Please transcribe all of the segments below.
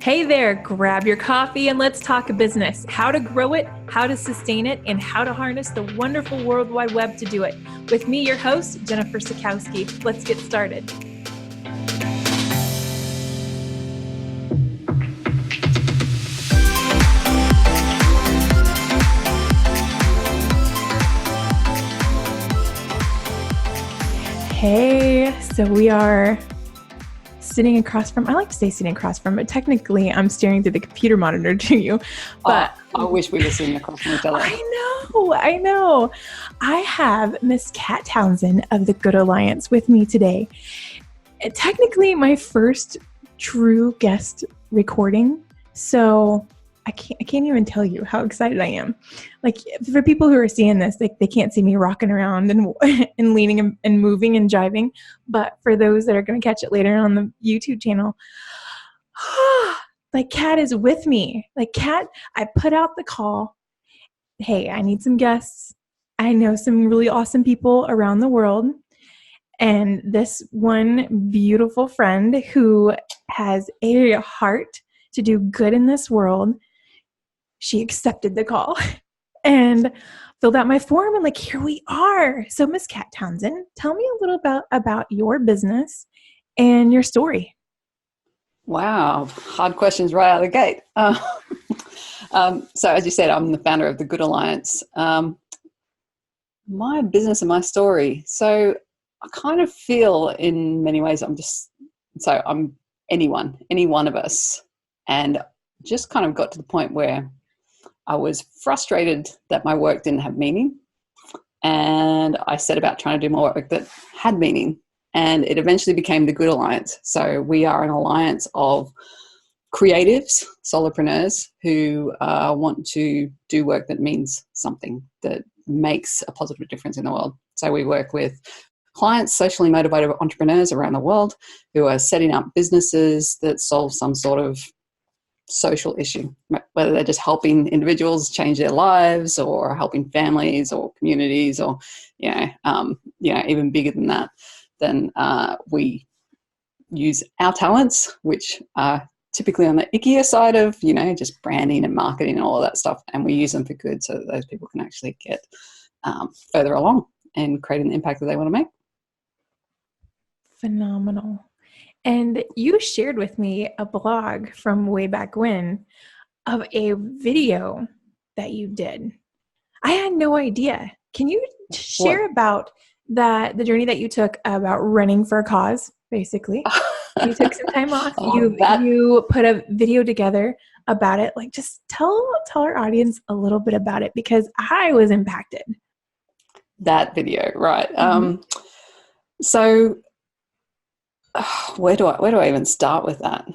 Hey there, grab your coffee and let's talk business. How to grow it, how to sustain it, and how to harness the wonderful World Wide Web to do it. With me, your host, Jennifer Sikowski. Let's get started. Hey, so we are sitting across from, I like to say sitting across from, but technically I'm staring through the computer monitor to you. But I wish we were sitting across from each other. I know. I have Miss Kat Townsend of the Good Alliance with me today. Technically my first true guest recording. So I can't even tell you how excited I am. Like, for people who are seeing this, they can't see me rocking around and and leaning and moving and jiving. But for those that are going to catch it later on the YouTube channel, like, Kat is with me. Like, Kat, I put out the call. Hey, I need some guests. I know some really awesome people around the world. And this one beautiful friend who has a heart to do good in this world, she accepted the call and filled out my form, and like, here we are. So Miss Kat Townsend, tell me a little about your business and your story. Wow, hard questions right out of the gate. So as you said, I'm the founder of the Good Alliance. My business and my story. So I kind of feel in many ways I'm any one of us, and just kind of got to the point where I was frustrated that my work didn't have meaning, and I set about trying to do more work that had meaning, and it eventually became the Good Alliance. So we are an alliance of creatives, solopreneurs who want to do work that means something, that makes a positive difference in the world. So we work with clients, socially motivated entrepreneurs around the world who are setting up businesses that solve some sort of social issue, whether they're just helping individuals change their lives or helping families or communities, or even bigger than that. Then we use our talents, which are typically on the ickier side of just branding and marketing and all of that stuff, and we use them for good so that those people can actually get further along and creating the impact that they want to make. Phenomenal. And you shared with me a blog from way back when of a video that you did. I had no idea. Can you share about the journey that you took about running for a cause, basically? You took some time off. You put a video together about it. Like, just tell our audience a little bit about it, because I was impacted. That video, right. Mm-hmm. So where do I even start with that?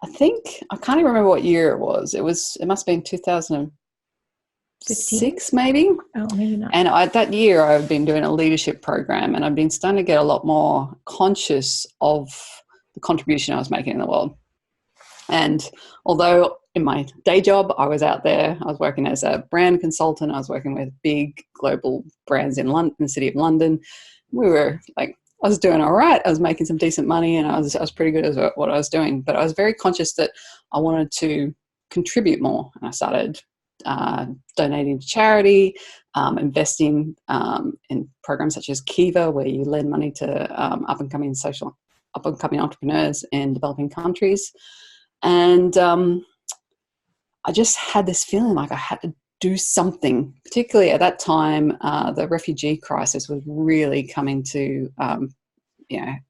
I can't even remember what year it was. It must have been 2006, maybe. Oh, maybe not. And that year I've been doing a leadership program, and I've been starting to get a lot more conscious of the contribution I was making in the world. And although in my day job I was out there, I was working as a brand consultant, I was working with big global brands in the city of London. I was doing all right. I was making some decent money, and I was pretty good at what I was doing. But I was very conscious that I wanted to contribute more. And I started donating to charity, investing in programs such as Kiva, where you lend money to up-and-coming entrepreneurs in developing countries. And I just had this feeling like I had to do something. Particularly at that time, the refugee crisis was really coming to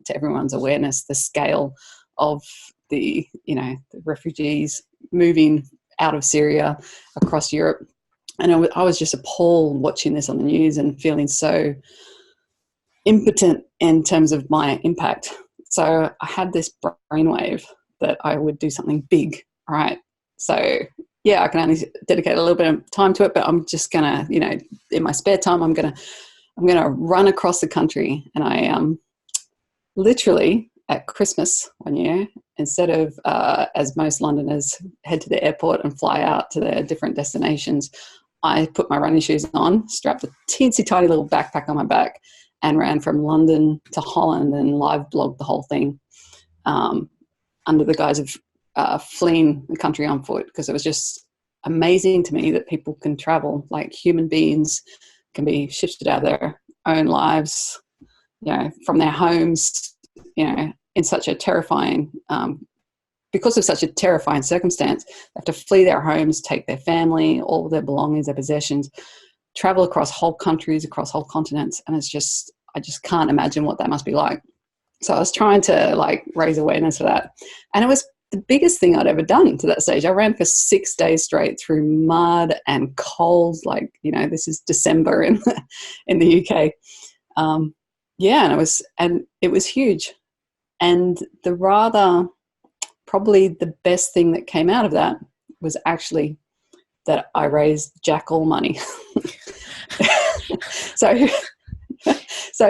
everyone's awareness, the scale of the refugees moving out of Syria across Europe. And I was just appalled watching this on the news and feeling so impotent in terms of my impact. So I had this brainwave that I would do something big, right? So yeah, I can only dedicate a little bit of time to it, but I'm just gonna, in my spare time, I'm gonna run across the country. And I literally at Christmas one year, instead of as most Londoners head to the airport and fly out to their different destinations, I put my running shoes on, strapped a teensy tiny little backpack on my back, and ran from London to Holland and live blogged the whole thing under the guise of fleeing the country on foot, because it was just amazing to me that people can travel, like human beings can be shifted out of their own lives, from their homes, in such a terrifying, because of such a terrifying circumstance, they have to flee their homes, take their family, all of their belongings, their possessions, travel across whole countries, across whole continents. And I just can't imagine what that must be like. So I was trying to raise awareness for that. And it was the biggest thing I'd ever done to that stage. I ran for 6 days straight through mud and cold, this is December in the UK. And it was huge. And probably the best thing that came out of that was actually that I raised jack all money. So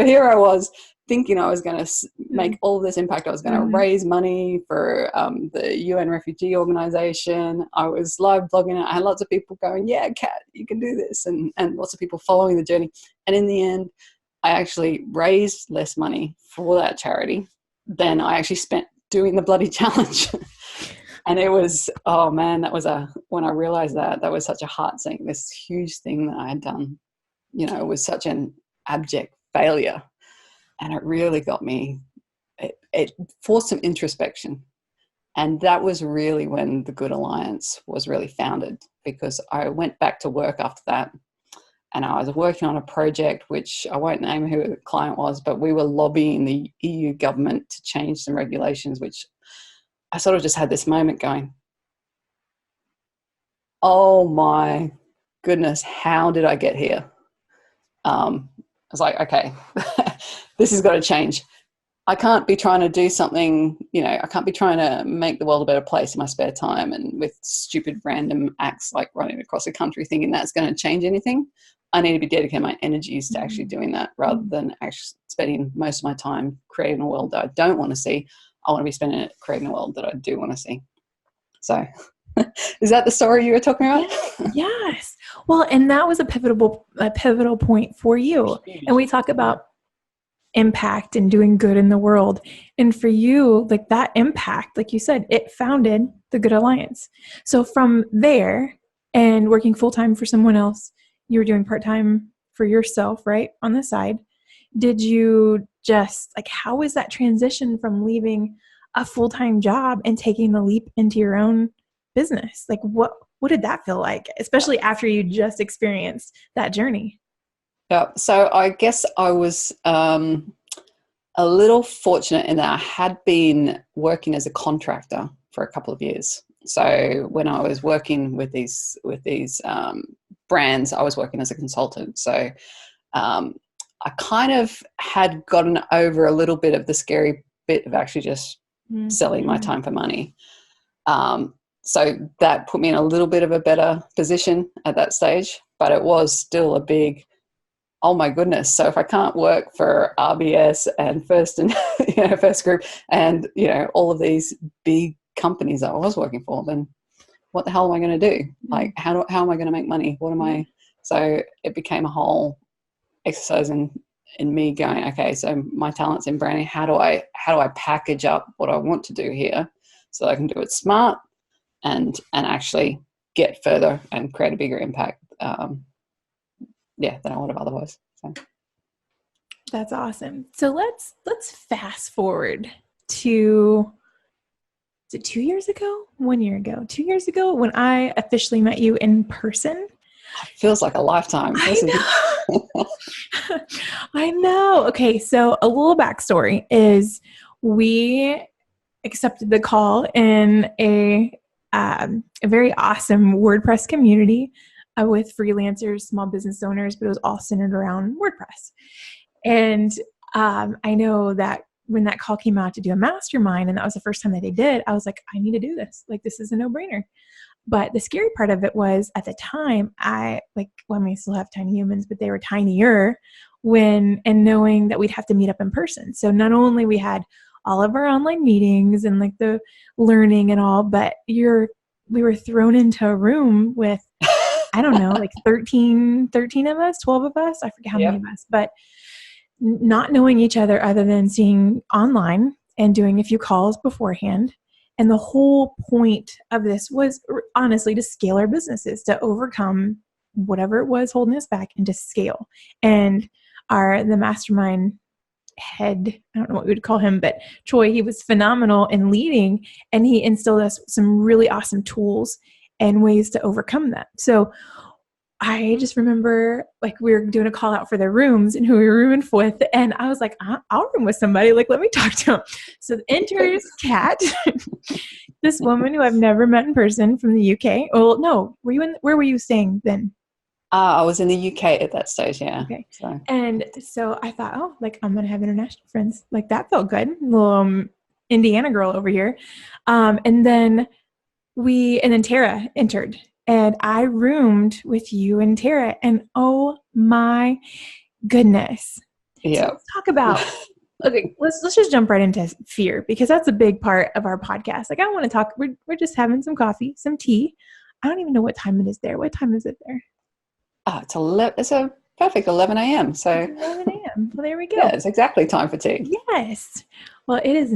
here I was thinking I was going to make all of this impact. I was going to raise money for the UN Refugee Organization. I was live blogging it. I had lots of people going, yeah, Kat, you can do this. And lots of people following the journey. And in the end, I actually raised less money for that charity than I actually spent doing the bloody challenge. And it was, oh man, when I realized that was such a heart sink, this huge thing that I had done, it was such an abject failure. And it really got me, it forced some introspection. And that was really when the Good Alliance was really founded, because I went back to work after that. And I was working on a project, which I won't name who the client was, but we were lobbying the EU government to change some regulations, which I sort of just had this moment going, oh my goodness, how did I get here? I was like, okay, this has got to change. I can't be trying to do something, I can't be trying to make the world a better place in my spare time and with stupid random acts like running across the country thinking that's going to change anything. I need to be dedicating my energies to actually doing that, rather than actually spending most of my time creating a world that I don't want to see. I want to be spending it creating a world that I do want to see. So is that the story you were talking about? Yes. Well, and that was a pivotal point for you. And we talk about impact and doing good in the world. And for you, that impact, like you said, it founded the Good Alliance. So from there and working full-time for someone else, you were doing part-time for yourself, right? On the side. Did you just how was that transition from leaving a full-time job and taking the leap into your own business? What did that feel like, especially after you just experienced that journey? Yeah. So I guess I was a little fortunate in that I had been working as a contractor for a couple of years. So when I was working with these brands, I was working as a consultant. So I kind of had gotten over a little bit of the scary bit of actually just selling my time for money. So that put me in a little bit of a better position at that stage, but it was still a big, oh my goodness. So if I can't work for RBS and First Group and, all of these big companies that I was working for, then what the hell am I going to do? How am I going to make money? So it became a whole exercise in me going, okay, so my talent's in branding. How do I package up what I want to do here so that I can do it smart and actually get further and create a bigger impact than I would have otherwise. So. That's awesome. So let's fast forward to, is it 2 years ago? 1 year ago? 2 years ago when I officially met you in person? It feels like a lifetime. I know. I know. Okay, so a little backstory is we accepted the call in a very awesome WordPress community with freelancers, small business owners, but it was all centered around WordPress. And I know that when that call came out to do a mastermind, and that was the first time that they did, I was like, I need to do this. This is a no-brainer. But the scary part of it was at the time, I still have tiny humans, but they were tinier and knowing that we'd have to meet up in person. So not only we had all of our online meetings and the learning and all, but we were thrown into a room with, I don't know, 13 of us, 12 of us. I forget how many of us, but not knowing each other other than seeing online and doing a few calls beforehand. And the whole point of this was honestly to scale our businesses, to overcome whatever it was holding us back and to scale. And the mastermind head, I don't know what we would call him, but Troy, he was phenomenal in leading, and he instilled us some really awesome tools and ways to overcome that. So I just remember like we were doing a call out for their rooms and who we were rooming with. And I was like, I'll room with somebody. Like, let me talk to him. So enters Kat, this woman who I've never met in person from the UK. Well, no, where were you staying then? I was in the UK at that stage, yeah. Okay. And so I thought, oh, like I'm going to have international friends. Like that felt good. Little Indiana girl over here. And then Tara entered. And I roomed with you and Tara, and oh my goodness. Yeah. So let's talk about, okay, let's just jump right into fear, because that's a big part of our podcast. Like I want to talk, we're just having some coffee, some tea. I don't even know what time it is there. What time is it there? It's a perfect 11 a.m. So 11 a.m. Well, there we go. Yeah, it's exactly time for tea. Yes. Well, it is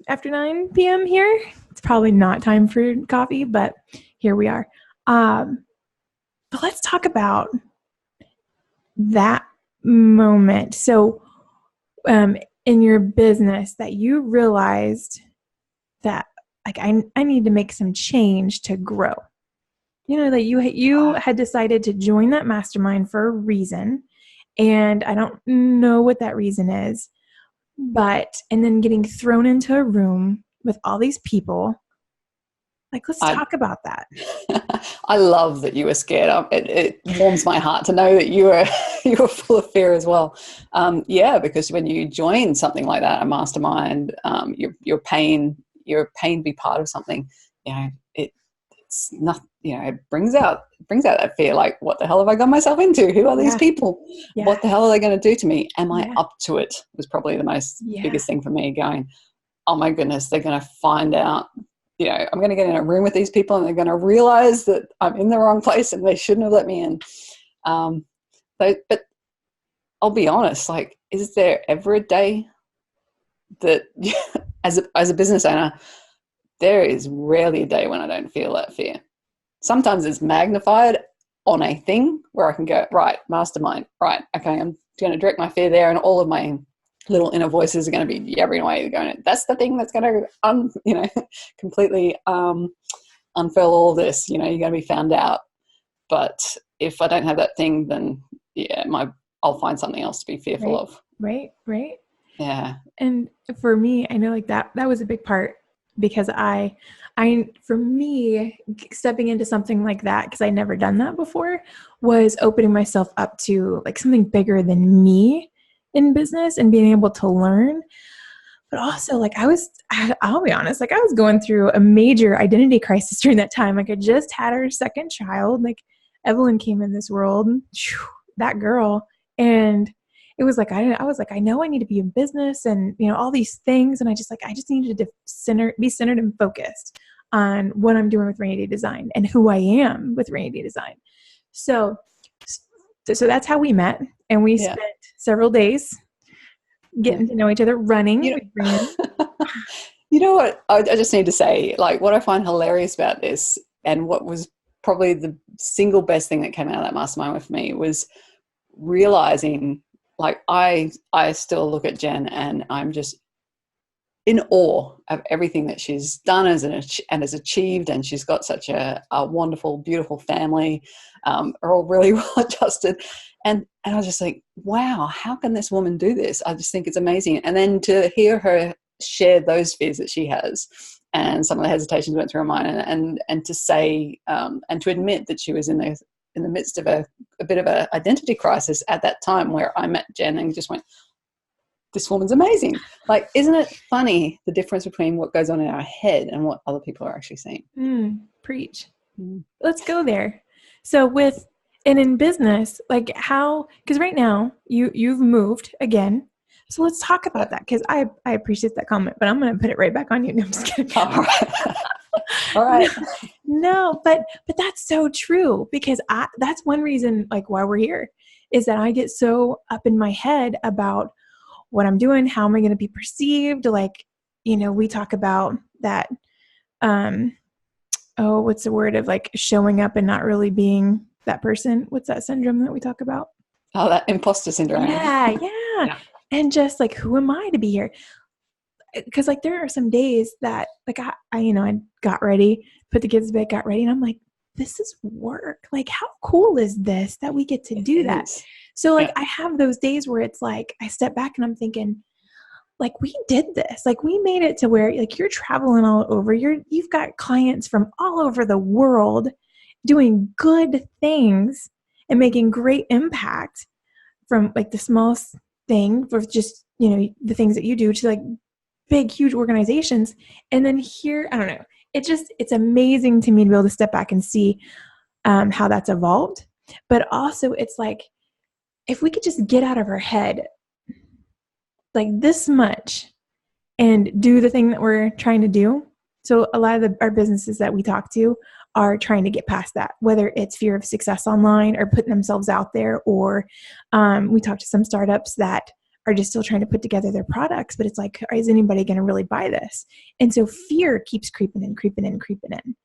after 9 p.m. here. It's probably not time for coffee, but here we are. But let's talk about that moment. So, in your business that you realized that like I need to make some change to grow. You know, that you had decided to join that mastermind for a reason, and I don't know what that reason is, and then getting thrown into a room with all these people. Like, let's talk about that. I love that you were scared. It warms my heart to know that you were full of fear as well. Yeah, because when you join something like that, a mastermind, you're paying to be part of something. You know, it's not. You know, it brings out that fear. Like, what the hell have I got myself into? Who are these people? Yeah. What the hell are they going to do to me? Am I up to it? Was probably the biggest thing for me. Going, oh my goodness, they're going to find out. You know, I'm going to get in a room with these people and they're going to realize that I'm in the wrong place and they shouldn't have let me in. But I'll be honest, like, is there ever a day that as a business owner, there is rarely a day when I don't feel that fear. Sometimes it's magnified on a thing where I can go, right, mastermind, right, okay, I'm going to direct my fear there, and all of my little inner voices are going to be yabbering away, going, that's the thing that's going to, completely unfurl all this. You know, you're going to be found out. But if I don't have that thing, then I'll find something else to be fearful of. Right. Yeah. And for me, I know like that was a big part, because for me, stepping into something like that, because I never done that before, was opening myself up to like something bigger than me in business and being able to learn. But also, like, I'll be honest, like I was going through a major identity crisis during that time. Like I just had our second child, like Evelyn came in this world, that girl. And it was like, I was like, I know I need to be in business and, all these things. And I just needed to be centered and focused on what I'm doing with Raney Design and who I am with Raney Design. So that's how we met. And we spent several days getting to know each other, running. You know what? I just need to say, like, what I find hilarious about this, and what was probably the single best thing that came out of that mastermind with me, was realizing, like, I still look at Jen and I'm just in awe of everything that she's done and has achieved. And she's got such a wonderful, beautiful family, are all really well adjusted. And I was just like, wow, how can this woman do this? I just think it's amazing. And then to hear her share those fears that she has, and some of the hesitations went through her mind, and to say, and to admit that she was in the midst of a bit of an identity crisis at that time, where I met Jen and just went, this woman's amazing. Like, isn't it funny, the difference between what goes on in our head and what other people are actually seeing? Preach. Let's go there. So in business, like because right now you've moved again. So let's talk about that, because I appreciate that comment, but I'm going to put it right back on you. No, I'm just kidding. All right. No, but that's so true, because that's one reason, like, why we're here, is that I get so up in my head about what I'm doing, how am I going to be perceived, like, we talk about that, what's the word of like showing up and not really being that person? What's that syndrome that we talk about? Oh, that imposter syndrome. Yeah. Yeah. And just like, who am I to be here? Because like there are some days that like I got ready, put the kids to bed, got ready, and I'm like, this is work. Like, how cool is this that we get to do that? Is. So like Yeah. I have those days where it's like I step back and I'm thinking, like, we did this. Like, we made it to where like you're traveling all over. You've got clients from all over the world doing good things and making great impact, from like the smallest thing for just the things that you do to like big, huge organizations. And then here, I don't know, it's amazing to me to be able to step back and see how that's evolved. But also it's like, if we could just get out of our head like this much and do the thing that we're trying to do. So a lot of our businesses that we talk to are trying to get past that, whether it's fear of success online or putting themselves out there, or we talk to some startups that are just still trying to put together their products, but it's like, is anybody going to really buy this? And so fear keeps creeping in, creeping in, creeping in.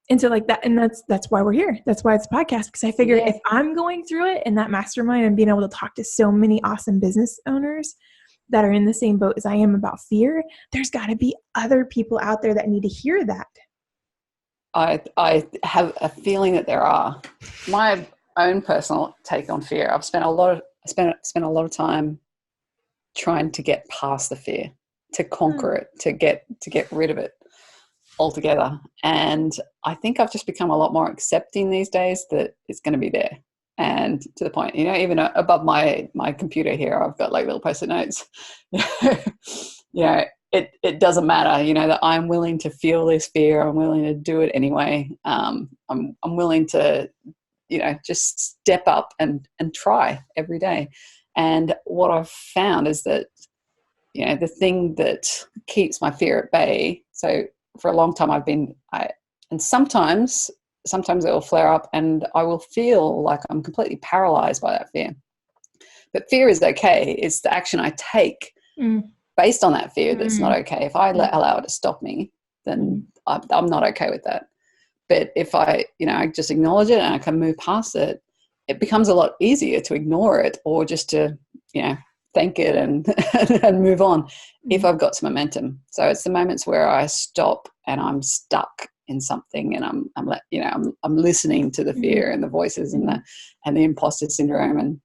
And so like that, and that's why we're here. That's why it's a podcast, because I figure if I'm going through it in that mastermind and being able to talk to so many awesome business owners that are in the same boat as I am about fear, there's got to be other people out there that need to hear that. I have a feeling that there are. My own personal take on fear, I've spent a lot of time trying to get past the fear, to conquer it, to get rid of it altogether. And I think I've just become a lot more accepting these days that it's going to be there. And to the point, even above my computer here, I've got like little Post-it notes. It doesn't matter, that I'm willing to feel this fear. I'm willing to do it anyway. I'm willing to, just step up and try every day. And what I've found is that, the thing that keeps my fear at bay. So for a long time and sometimes it will flare up and I will feel like I'm completely paralyzed by that fear. But fear is okay. It's the action I take based on that fear that's not okay. If I allow it to stop me, then I'm not okay with that. But if I just acknowledge it and I can move past it, it becomes a lot easier to ignore it or just to, thank it and and move on if I've got some momentum. So it's the moments where I stop and I'm stuck in something and I'm listening to the fear and the voices and the imposter syndrome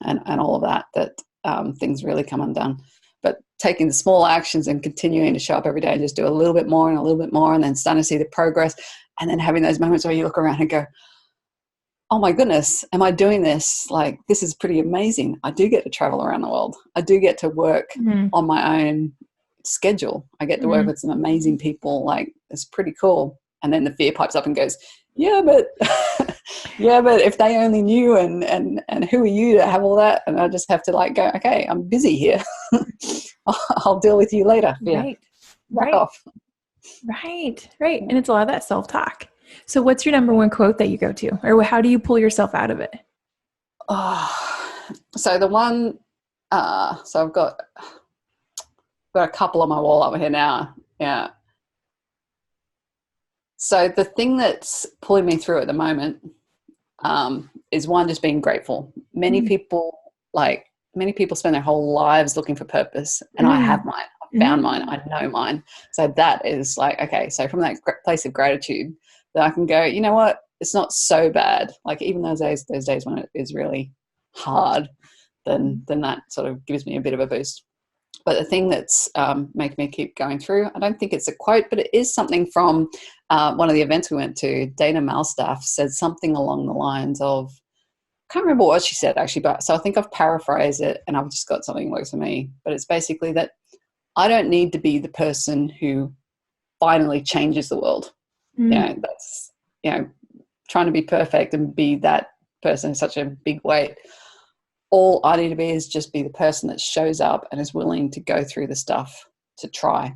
and all of that things really come undone. But taking the small actions and continuing to show up every day and just do a little bit more and a little bit more and then starting to see the progress, and then having those moments where you look around and go, oh my goodness, am I doing this? Like, this is pretty amazing. I do get to travel around the world. I do get to work on my own schedule. I get to work with some amazing people. Like, it's pretty cool. And then the fear pipes up and goes, yeah, but if they only knew and who are you to have all that? And I just have to like go, okay, I'm busy here. I'll deal with you later. Yeah. Back off. Right. And it's a lot of that self-talk. So what's your number one quote that you go to, or how do you pull yourself out of it? So the one, so I've got a couple on my wall over here now. Yeah. So the thing that's pulling me through at the moment is one, just being grateful. Many people spend their whole lives looking for purpose, and I have mine. I found mine. I know mine. So that is like, okay, so from that place of gratitude, that I can go, you know what, it's not so bad. Like, even those days when it is really hard, then that sort of gives me a bit of a boost. But the thing that's making me keep going through, I don't think it's a quote, but it is something from one of the events we went to. Dana Malstaff said something along the lines of, I can't remember what she said actually, but so I think I've paraphrased it and I've just got something that works for me. But it's basically that I don't need to be the person who finally changes the world. That's, trying to be perfect and be that person is such a big weight. All I need to be is just be the person that shows up and is willing to go through the stuff to try.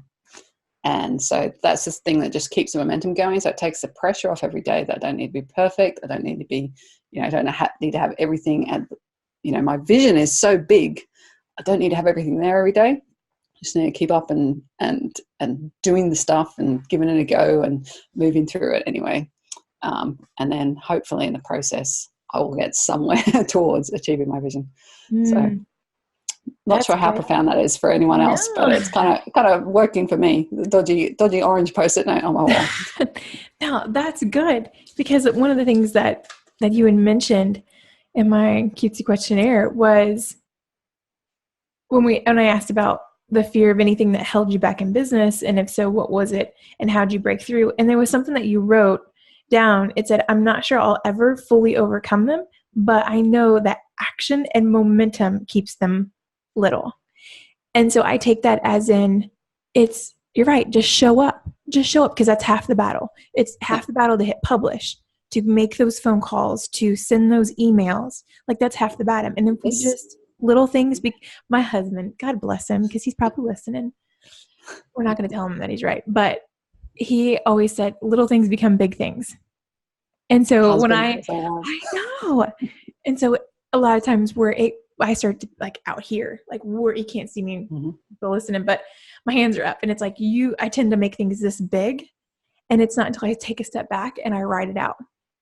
And so that's this thing that just keeps the momentum going. So it takes the pressure off every day that I don't need to be perfect. I don't need to be, I don't need to have everything. And, my vision is so big. I don't need to have everything there every day. Just need to keep up and doing the stuff and giving it a go and moving through it anyway. And then hopefully in the process, I will get somewhere towards achieving my vision. So not sure how profound that is for anyone else, but it's kind of working for me. The dodgy orange Post-it note on my wall. No, that's good, because one of the things that you had mentioned in my cutesy questionnaire was when I asked about the fear of anything that held you back in business, and if so, what was it, and how did you break through? And there was something that you wrote down. It said, "I'm not sure I'll ever fully overcome them, but I know that action and momentum keeps them little." And so I take that as in, you're right, just show up, because that's half the battle. It's half the battle to hit publish, to make those phone calls, to send those emails. Like, that's half the battle. And if we just little things, my husband, God bless him, because he's probably listening. We're not going to tell him that he's right, but he always said little things become big things. And so when I know, and so a lot of times I start to, like, out here, like, where you can't see me listening, but my hands are up, and it's like I tend to make things this big, and it's not until I take a step back and I write it out,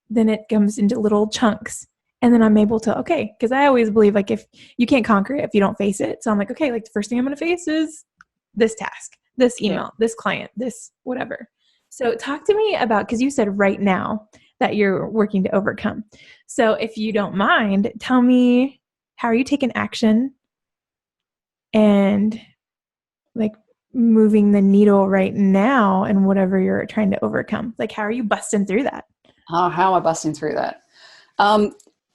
then it comes into little chunks, and then I'm able to, okay, because I always believe, like, if you can't conquer it if you don't face it. So I'm like, okay, like, the first thing I'm going to face is this task, this email, this client, this whatever. So talk to me about, because you said right now that you're working to overcome. So if you don't mind, tell me, how are you taking action and, like, moving the needle right now and whatever you're trying to overcome? Like, how are you busting through that? Oh, how am I busting through that?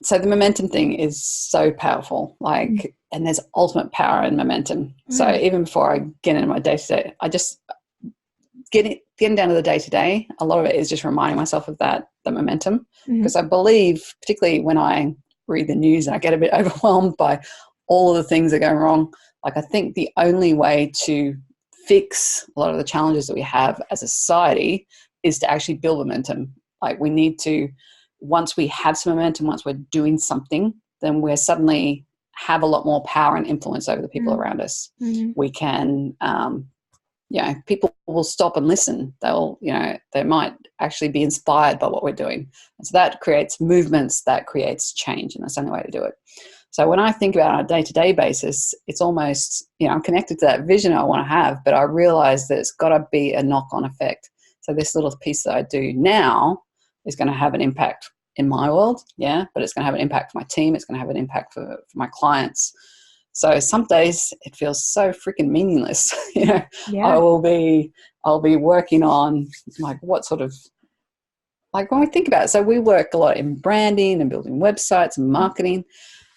So the momentum thing is so powerful, like, and there's ultimate power in momentum. So even before I get into my day-to-day, I just getting down to the day-to-day, a lot of it is just reminding myself of the momentum, because I believe, particularly when I read the news and I get a bit overwhelmed by all of the things that go wrong, like, I think the only way to fix a lot of the challenges that we have as a society is to actually build momentum. Like, we need to, once we have some momentum, once we're doing something, then we're suddenly have a lot more power and influence over the people around us. We can, people will stop and listen. They might actually be inspired by what we're doing. And so that creates movements, that creates change, and that's the only way to do it. So when I think about it on a day-to-day basis, it's almost, I'm connected to that vision I want to have, but I realize that it's got to be a knock-on effect. So this little piece that I do now is going to have an impact in my world, but it's going to have an impact for my team. It's going to have an impact for my clients. So some days it feels so freaking meaningless. I'll be working on, like, what sort of, like, when we think about it. So we work a lot in branding and building websites and marketing.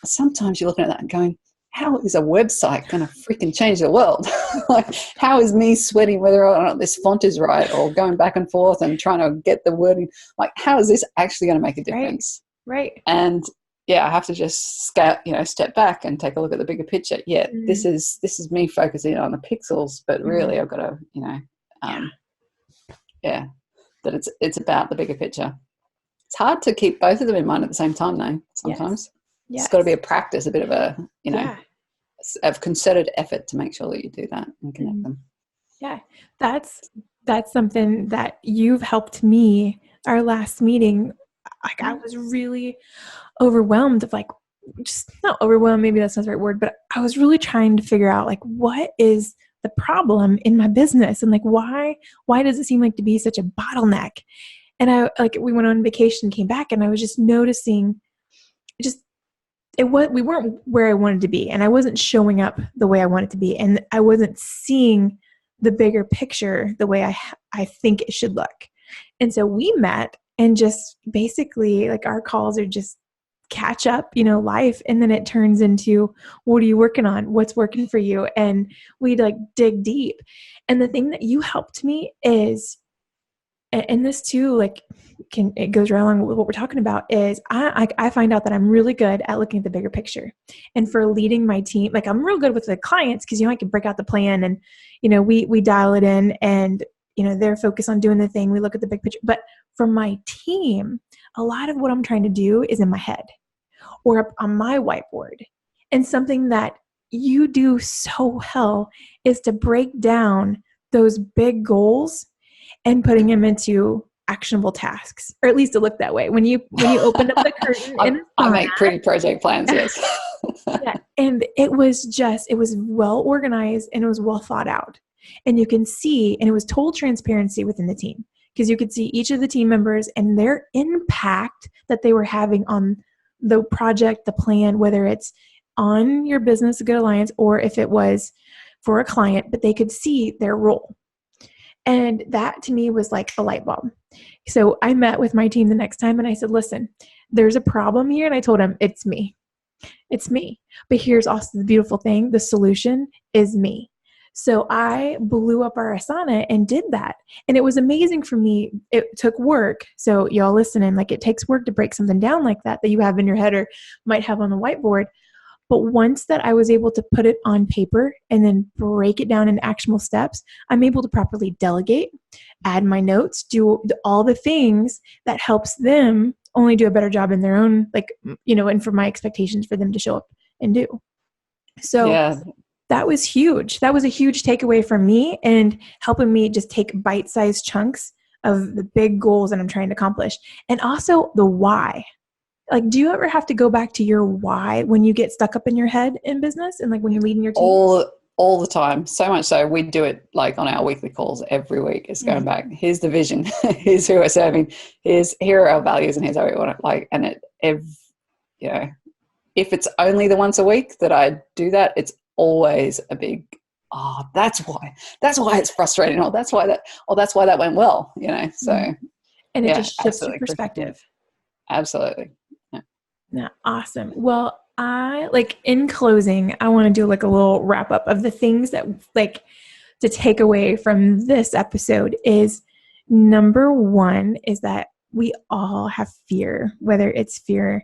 Sometimes you're looking at that and going, how is a website going to freaking change the world? Like, how is me sweating whether or not this font is right, or going back and forth and trying to get the wording, like, how is this actually going to make a difference? Right. And I have to just step back and take a look at the bigger picture. This is me focusing on the pixels, but really I've got to, that it's about the bigger picture. It's hard to keep both of them in mind at the same time, though, sometimes. Yes. It's got to be a practice, a bit of a, of concerted effort to make sure that you do that and connect them. Yeah, that's something that you've helped me. Our last meeting, like, I was really overwhelmed of, like, just not overwhelmed, maybe that's not the right word, but I was really trying to figure out, like, what is the problem in my business, and, like, why does it seem like to be such a bottleneck? And we went on vacation, came back, and I was just noticing we weren't where I wanted to be, and I wasn't showing up the way I wanted to be, and I wasn't seeing the bigger picture the way I think it should look. And so we met, and just basically, like, our calls are just catch up, life, and then it turns into, what are you working on? What's working for you? And we'd, like, dig deep. And the thing that you helped me is, and this too, like, it goes right along with what we're talking about, is I find out that I'm really good at looking at the bigger picture. And for leading my team, like, I'm real good with the clients, because I can break out the plan, and we dial it in, and they're focused on doing the thing. We look at the big picture. But for my team, a lot of what I'm trying to do is in my head or up on my whiteboard. And something that you do so well is to break down those big goals and putting them into actionable tasks, or at least it looked that way when you opened up the curtain in I make pretty project plans. Yes. yeah, and it was well organized and it was well thought out, and you can see, and it was total transparency within the team, because you could see each of the team members and their impact that they were having on the project, the plan, whether it's on your business, a Good Alliance, or if it was for a client, but they could see their role. And that to me was like a light bulb. So I met with my team the next time and I said, listen, there's a problem here. And I told them, it's me. It's me. But here's also the beautiful thing. The solution is me. So I blew up our Asana and did that. And it was amazing for me. It took work. So y'all listening, like it takes work to break something down like that you have in your head or might have on the whiteboard. But once that I was able to put it on paper and then break it down in actionable steps, I'm able to properly delegate, add my notes, do all the things that helps them only do a better job in their own, and for my expectations for them to show up and do. So that was huge. That was a huge takeaway from me and helping me just take bite-sized chunks of the big goals that I'm trying to accomplish. And also the why. Like, do you ever have to go back to your why when you get stuck up in your head in business and like when you're leading your team? All the time. So much so we do it like on our weekly calls every week. It's going back. Here's the vision. Here's who we're serving. Here are our values and here's how we want it. Like, and if it's only the once a week that I do that, it's always a big, that's why it's frustrating. That's why that went well, so. And it just shifts your perspective. Absolutely. Yeah, awesome. Well, in closing, I want to do like a little wrap up of the things that to take away from this episode is number one is that we all have fear, whether it's fear,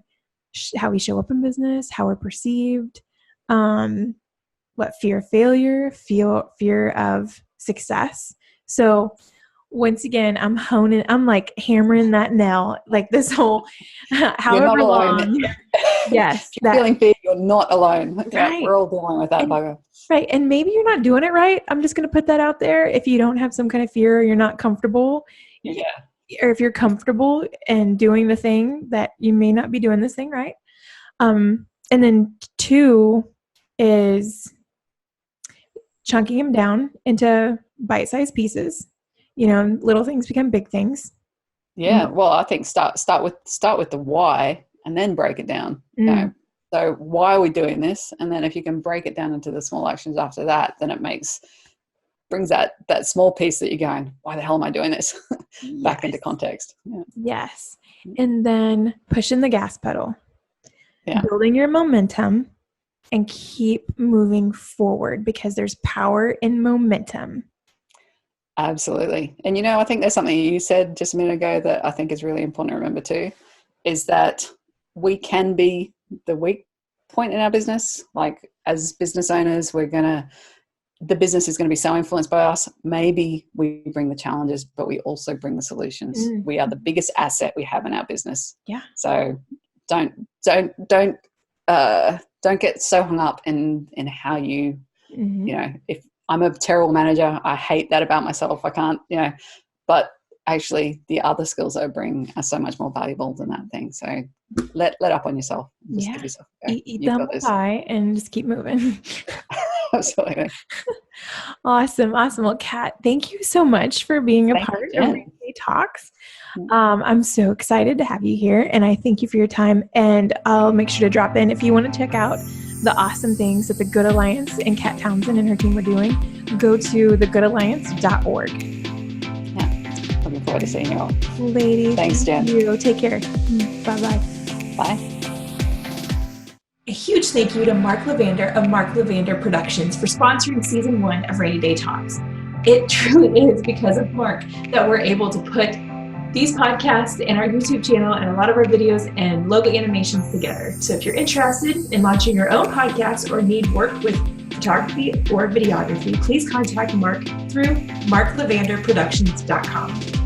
how we show up in business, how we're perceived, fear of failure, fear of success. So once again, I'm hammering that nail, like this whole, however long. Yes. If you're feeling fear, you're not alone. Right. Yeah, we're all dealing with that bugger. Right. And maybe you're not doing it right. I'm just going to put that out there. If you don't have some kind of fear or you're not comfortable, or if you're comfortable and doing the thing that you may not be doing this thing right. And then 2 is chunking them down into bite-sized pieces. Little things become big things. Yeah. Well, I think start with the why and then break it down. So why are we doing this? And then if you can break it down into the small actions after that, then it brings that small piece that you're going, why the hell am I doing this? Back into context. Yeah. Yes. And then pushing the gas pedal, building your momentum and keep moving forward because there's power in momentum. Absolutely. And, I think there's something you said just a minute ago that I think is really important to remember too, is that we can be the weak point in our business. Like as business owners, the business is going to be so influenced by us. Maybe we bring the challenges, but we also bring the solutions. We are the biggest asset we have in our business. Yeah. So don't get so hung up in how you, if I'm a terrible manager, I hate that about myself. I can't, but actually the other skills I bring are so much more valuable than that thing. So let up on yourself. Just give yourself a go. Eat the pie and just keep moving. Absolutely. Awesome. Well, Kat, thank you so much for being a part of Raney Talks. I'm so excited to have you here, and I thank you for your time. And I'll make sure to drop in if you want to check out the awesome things that the Good Alliance and Kat Townsend and her team are doing. Go to thegoodalliance.org. Yeah, looking forward to seeing you all. Ladies, thanks, Jen. You take care. Bye-bye. Bye. A huge thank you to Mark Levander of Mark Levander Productions for sponsoring season 1 of Raney Day Talks. It truly is because of Mark that we're able to put these podcasts and our YouTube channel and a lot of our videos and logo animations together. So if you're interested in launching your own podcast or need work with photography or videography, please contact Mark through marklevanderproductions.com.